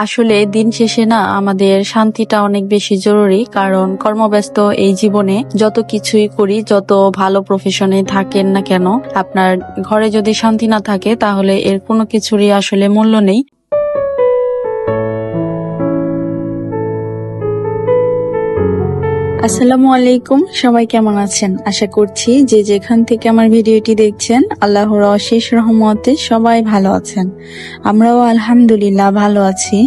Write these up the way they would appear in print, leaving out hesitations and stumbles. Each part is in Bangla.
আসলে দিন শেষে না আমাদের শান্তিটা অনেক বেশি জরুরি, কারণ কর্মব্যস্ত এই জীবনে যত কিছুই করি, যত ভালো প্রফেশনে থাকেন না কেন, আপনার ঘরে যদি শান্তি না থাকে তাহলে এর কোনো কিছুরই আসলে মূল্য নেই। আসসালামু আলাইকুম, সবাই কেমন আছেন? আশা করছি যে যেখান থেকে আমার ভিডিওটি দেখছেন আল্লাহর অশেষ রহমতে সবাই ভালো আছেন। আমরাও আলহামদুলিল্লাহ ভালো আছি।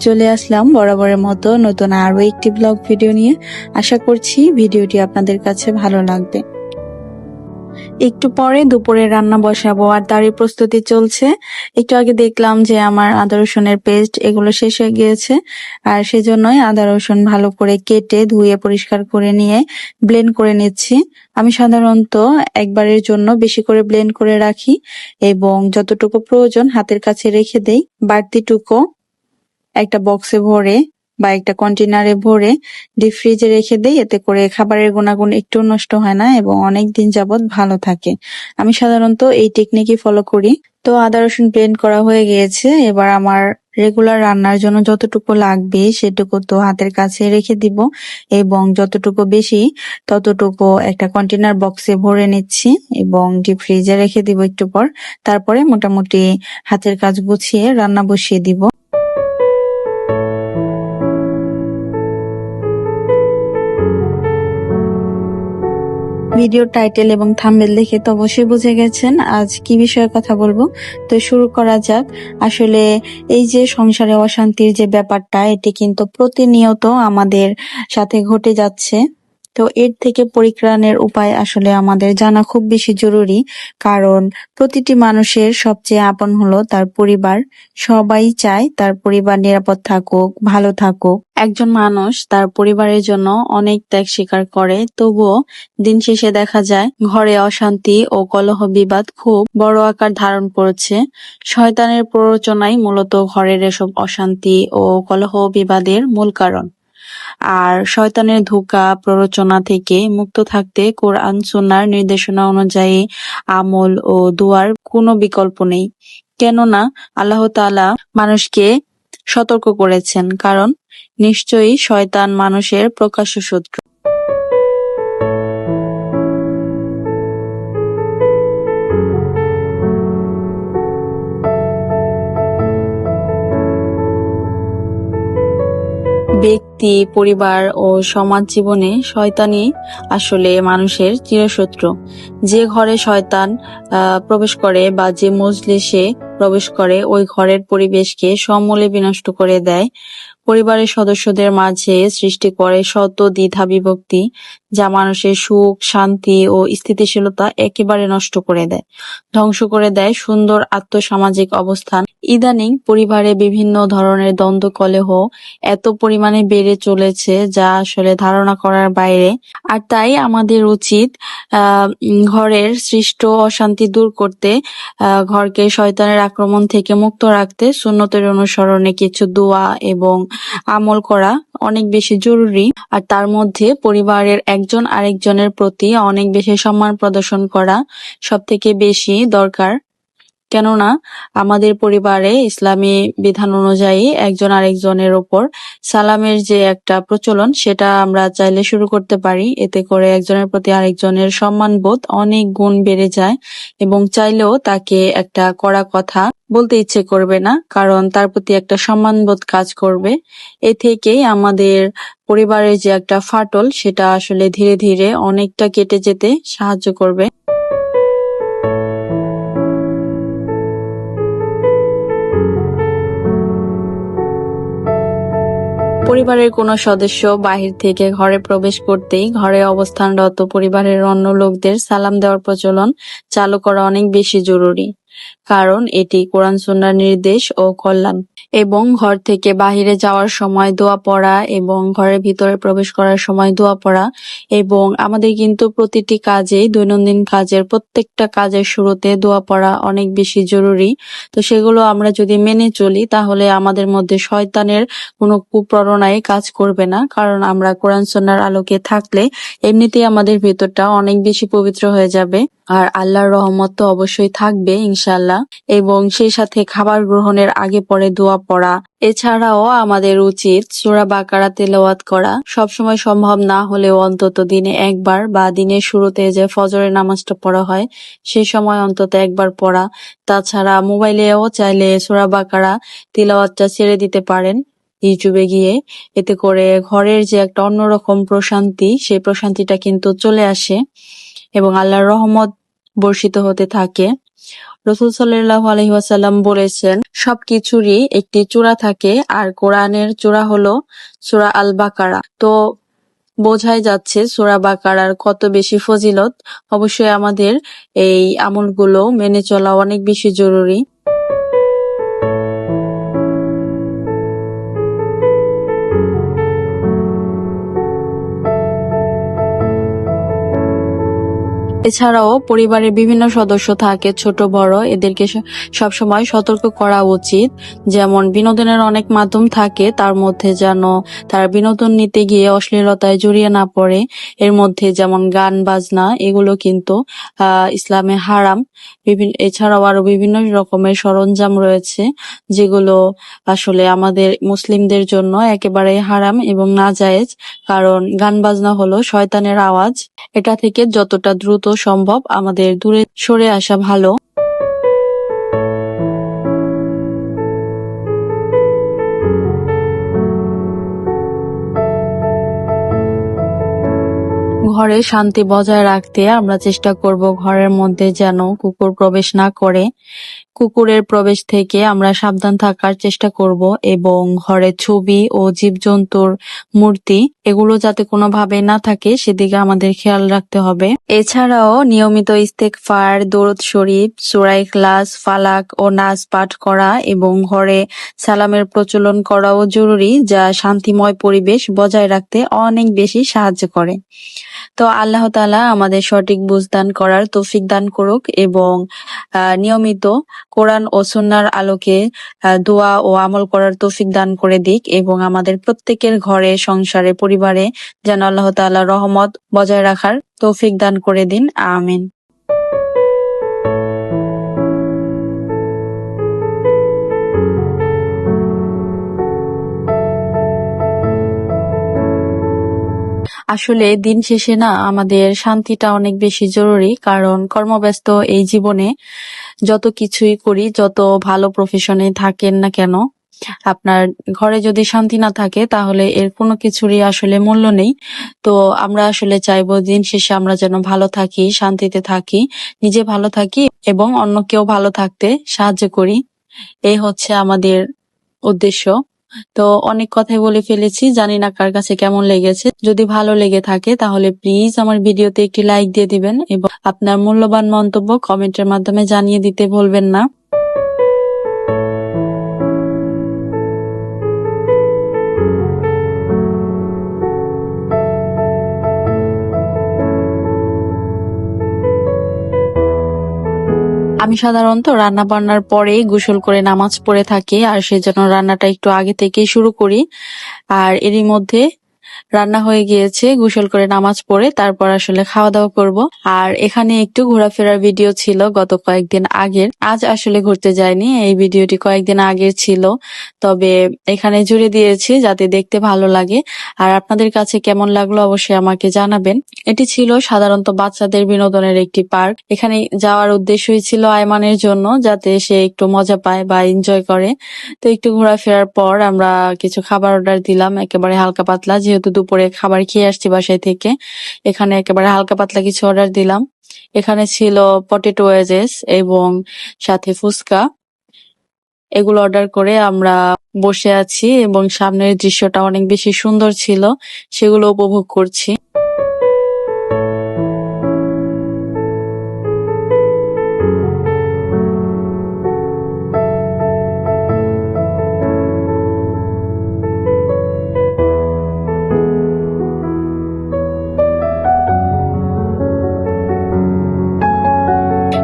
চলে আসলাম বরাবরের মতো নতুন আরো একটি ব্লগ ভিডিও নিয়ে। আশা করছি ভিডিওটি আপনাদের কাছে ভালো লাগবে। একটু পরে দুপুরে রান্না বসাবো আর তারই প্রস্তুতি চলছে। একটু আগে দেখলাম যে আমার আদা রসুনের পেস্ট এগুলো শেষ হয়ে গিয়েছে, আর সেজন্যই আদা রসুন ভালো করে কেটে ধুয়ে পরিষ্কার করে নিয়ে ব্লেন্ড করে নিচ্ছি। আমি সাধারণত একবারের জন্য বেশি করে ব্লেন্ড করে রাখি এবং যতটুকু প্রয়োজন হাতের কাছে রেখে দেই। বাড়তিটুকু একটা বক্সে ভরে বা একটা কন্টেনারে ভরে ডিপ ফ্রিজে রেখে দেই, এতে করে খাবারের গুণাগুণ একটু নষ্ট হয় না এবং অনেক দিন যাবত ভালো থাকে। আমি সাধারণত এই টেকনিকই ফলো করি। তো আদা রসুন ব্লেন্ড করা হয়ে গিয়েছে, এবার আমার রেগুলার রান্নার জন্য যতটুকু লাগবে সেটুকু তো হাতের কাছে রেখে দিব এবং যতটুকু বেশি ততটুকু একটা কন্টেনার বক্সে ভরে নিচ্ছি এবং ডিপ ফ্রিজে রেখে দিব একটু পর। তারপরে মোটামুটি হাতের কাজ গুছিয়ে রান্না বসিয়ে দিব। ভিডিও টাইটেল এবং থাম্বনেল দেখে তো অবশ্যই বুঝে গেছেন আজ কি বিষয়ে কথা বলবো। তো শুরু করা যাক। আসলে এই যে সংসারে অশান্তির যে ব্যাপারটা, এটি কিন্তু প্রতিনিয়ত আমাদের সাথে ঘটে যাচ্ছে। তো এর থেকে পরিত্রাণের উপায় আসলে আমাদের জানা খুব বেশি জরুরি, কারণ প্রতিটি মানুষের সবচেয়ে আপন হলো তার পরিবার। সবাই চায় তার পরিবার নিরাপদ থাকুক, ভালো থাকুক। একজন মানুষ তার পরিবারের জন্য অনেক ত্যাগ স্বীকার করে, তবুও দিন শেষে দেখা যায় ঘরে অশান্তি ও কলহ বিবাদ খুব বড় আকার ধারণ করেছে। শয়তানের প্ররোচনাই মূলত ঘরের এসব অশান্তি ও কলহ বিবাদের মূল কারণ। আর শয়তানের ধোঁকা প্ররোচনা থেকে মুক্ত থাকতে কোরআন সুন্নাহর নির্দেশনা অনুযায়ী আমল ও দুয়ার কোনো বিকল্প নেই। কেননা আল্লাহ তাআলা মানুষকে সতর্ক করেছেন, কারণ নিশ্চয়ই শয়তান মানুষের প্রকাশ্য শত্রু। ব্যক্তি, পরিবার ও সমাজ জীবনে শয়তানই আসলে মানুষের চিরশত্রু। যে ঘরে শয়তান প্রবেশ করে বা যে মজলিসে প্রবেশ করে, ওই ঘরের পরিবেশকে সমূলে বিনষ্ট করে দেয়। পরিবারের সদস্যদের মাঝে সৃষ্টি করে শত দ্বিধা বিভক্তি, যা মানুষের সুখ, শান্তি ও স্থিতিশীলতা একেবারে নষ্ট করে দেয়, ধ্বংস করে দেয় সুন্দর আত্মসামাজিক অবস্থান। ইদানিং পরিবারে বিভিন্ন ধরনের দ্বন্দ্ব কলহ এত পরিমাণে বেড়ে চলেছে যা আসলে ধারণা করার বাইরে। আর তাই আমাদের উচিত ঘরের সৃষ্ট অশান্তি দূর করতে, ঘরকে শয়তানের আক্রমণ থেকে মুক্ত রাখতে সুন্নতের অনুসরণে কিছু দোয়া এবং আমল করা অনেক বেশি জরুরি। আর তার মধ্যে পরিবারের একজন আরেকজনের প্রতি অনেক বেশি সম্মান প্রদর্শন করা সব থেকে বেশি দরকার। কেননা আমাদের পরিবারে ইসলামী বিধান অনুযায়ী একজন আরেকজনের ওপর সালামের যে একটা প্রচলন, সেটা আমরা চাইলে শুরু করতে পারি। এতে করে একজনের প্রতি আরেকজনের সম্মানবোধ অনেক গুণ বেড়ে যায় এবং চাইলেও তাকে একটা কড়া কথা বলতে ইচ্ছে করবে না, কারণ তার প্রতি একটা সম্মানবোধ কাজ করবে। এ থেকেই আমাদের পরিবারের যে একটা ফাটল, সেটা আসলে ধীরে ধীরে অনেকটা কেটে যেতে সাহায্য করবে। পরিবারের কোনো সদস্য বাহির থেকে ঘরে প্রবেশ করতেই ঘরে অবস্থানরত পরিবারের অন্য লোকদের সালাম দেওয়ার প্রচলন চালু করা অনেক বেশি জরুরি, কারণ এটি কোরআন সুন্নাহর নির্দেশ ও কল্যাণ। এবং ঘর থেকে বাহিরে যাওয়ার সময় দোয়া পড়া এবং ঘরের ভিতরে প্রবেশ করার সময় দোয়া পড়া, এবং আমাদের কিন্তু প্রতিটি কাজেই, দৈনন্দিন কাজের প্রত্যেকটা কাজের শুরুতে দোয়া পড়া অনেক বেশি জরুরি। তো সেগুলো আমরা যদি মেনে চলি তাহলে আমাদের মধ্যে শয়তানের কোনো কুপ্রেরণাই কাজ করবে না, কারণ আমরা কোরআন সুন্নাহর আলোকে থাকলে এমনিতেই আমাদের ভেতরটা অনেক বেশি পবিত্র হয়ে যাবে। আর আল্লাহর রহমত তো অবশ্যই থাকবে ইনশাআল্লাহ। এবং সেই সাথে খাবার গ্রহণের আগে পরে দোয়া পড়া। এছাড়াও আমাদের উচিত সূরা বাকারা তেলাওয়াত করা। সবসময় সম্ভব না হলেও অন্তত দিনে একবার বা দিনের শুরুতে যে ফজরের নামাজটা পড়া হয় সেই সময় অন্তত একবার পড়া। তাছাড়া মোবাইলেও চাইলে সূরা বাকারা তিলাওয়াতটা ছেড়ে দিতে পারেন ইউটিউবে গিয়ে। এতে করে ঘরের যে একটা অন্যরকম প্রশান্তি সেই প্রশান্তিটা কিন্তু চলে আসে এবং আল্লাহর রহমত বর্ষিত হতে থাকে। রাসূল সাল্লাল্লাহু আলাইহি ওয়াসাল্লাম বলেছেন, সবকিছুরই একটি চূড়া থাকে আর কোরআনের চূড়া হলো সূরা আল বাকারা। তো বোঝাই যাচ্ছে সূরা বাকারার কত বেশি ফজিলত। অবশ্যই আমাদের এই আমলগুলো মেনে চলা অনেক বেশি জরুরি। এছাড়াও পরিবারের বিভিন্ন সদস্য থাকে ছোট বড়, এদেরকে সবসময় সতর্ক করা উচিত। যেমন বিনোদনের অনেক মাধ্যম থাকে, তার মধ্যে যেন তার বিনোদন নিতে গিয়ে অশ্লীলতায় জড়িয়ে না পড়ে। এর মধ্যে যেমন গান বাজনা, এগুলো কিন্তু ইসলামে হারাম। এছাড়াও আরো বিভিন্ন রকমের সরঞ্জাম রয়েছে যেগুলো আসলে আমাদের মুসলিমদের জন্য একেবারেই হারাম এবং নাজায়েজ। কারণ গান বাজনা হলো শয়তানের আওয়াজ। এটা থেকে যতটা দ্রুত সম্ভব আমাদের দূরে সরে আসা ভালো। ঘরে শান্তি বজায় রাখতে আমরা চেষ্টা করব ঘরের মধ্যে যেন কুকুর প্রবেশ না করে। কুকুরের প্রবেশ থেকে আমরা সাবধান থাকার চেষ্টা করব এবং ঘরে ছবি ও জীবজন্তুর মূর্তি এগুলো যাতে কোনোভাবে না থাকে সেদিকে আমাদের খেয়াল রাখতে হবে। এছাড়াও নিয়মিত ইস্তেগফার, দরুদ শরীফ, সূরা ইখলাস, ফালাক ও নাস পাঠ করা এবং ঘরে সালামের প্রচলন করাও জরুরি, যা শান্তিময় পরিবেশ বজায় রাখতে অনেক বেশি সাহায্য করে। তো আল্লাহ তাআলা আমাদের সঠিক বুঝদান করার তৌফিক দান করুক এবং নিয়মিত কোরআন ও সুন্নাহর আলোকে দোয়া ও আমল করার তৌফিক দান করে দিক এবং আমাদের প্রত্যেকের ঘরে, সংসারে, পরিবারে যেন আল্লাহ তাআলার রহমত বজায় রাখার তৌফিক দান করে দিন। আমিন। আসলে দিন শেষে না আমাদের শান্তিটা অনেক বেশি জরুরি, কারণ কর্মব্যস্ত এই জীবনে যত কিছুই করি, যত ভালো প্রফেশনে থাকেন না কেন, আপনার ঘরে যদি শান্তি না থাকে তাহলে এর কোনো কিছুরই আসলে মূল্য নেই। তো আমরা আসলে চাইবো দিন শেষে আমরা যেন ভালো থাকি, শান্তিতে থাকি, নিজে ভালো থাকি এবং অন্যকেও ভালো থাকতে সাহায্য করি। এই হচ্ছে আমাদের উদ্দেশ্য। তো অনেক কথাই বলে ফেলেছি, জানি না কার কাছে কেমন লেগেছে। যদি ভালো লেগে থাকে তাহলে প্লিজ আমার ভিডিওতে একটি লাইক দিয়ে দিবেন এবং আপনার মূল্যবান মন্তব্য কমেন্টের মাধ্যমে জানিয়ে দিতে ভুলবেন না। আমি সাধারণত রান্না বান্নার পরেই গোসল করে নামাজ পড়ে থাকি, আর সেজন্য রান্নাটা একটু আগে থেকেই শুরু করি। আর এরই মধ্যে রান্না হয়ে গিয়েছে, গোসল করে নামাজ পড়ে তারপর আসলে খাওয়া দাওয়া করব। আর এখানে একটু ঘোরাফেরার ভিডিও ছিল গত কয়েকদিন আগের, আজ আসলে ঘুরতে যাইনি, এই ভিডিওটি কয়েকদিন আগের ছিল। তবে এখানে জুড়ে দিয়েছি যাতে দেখতে ভালো লাগে। আর আপনাদের কাছে কেমন লাগলো অবশ্যই আমাকে জানাবেন। এটি ছিল সাধারণত বাচ্চাদের বিনোদনের একটি পার্ক। এখানে যাওয়ার উদ্দেশ্যই ছিল আয়মানের জন্য, যাতে সে একটু মজা পায় বা এনজয় করে। তো একটু ঘোরাফেরার পর আমরা কিছু খাবার অর্ডার দিলাম, একেবারে হালকা পাতলা, যেহেতু দুপুরে খাবার খেয়ে আসছি বাসায় থেকে। এখানে একেবারে হালকা পাতলা কিছু অর্ডার দিলাম। এখানে ছিল পটেটো ওয়েজেস এবং সাথে ফুচকা। এগুলো অর্ডার করে আমরা বসে আছি এবং সামনের দৃশ্যটা অনেক বেশি সুন্দর ছিল, সেগুলো উপভোগ করছি।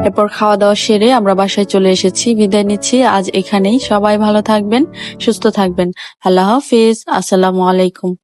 এরপর খাওয়া দাওয়া সেরে আমরা বাসায় চলে এসেছি। বিদায় নিচ্ছি আজ এখানেই। সবাই ভালো থাকবেন, সুস্থ থাকবেন। আল্লাহ হাফিজ। আসসালামু আলাইকুম।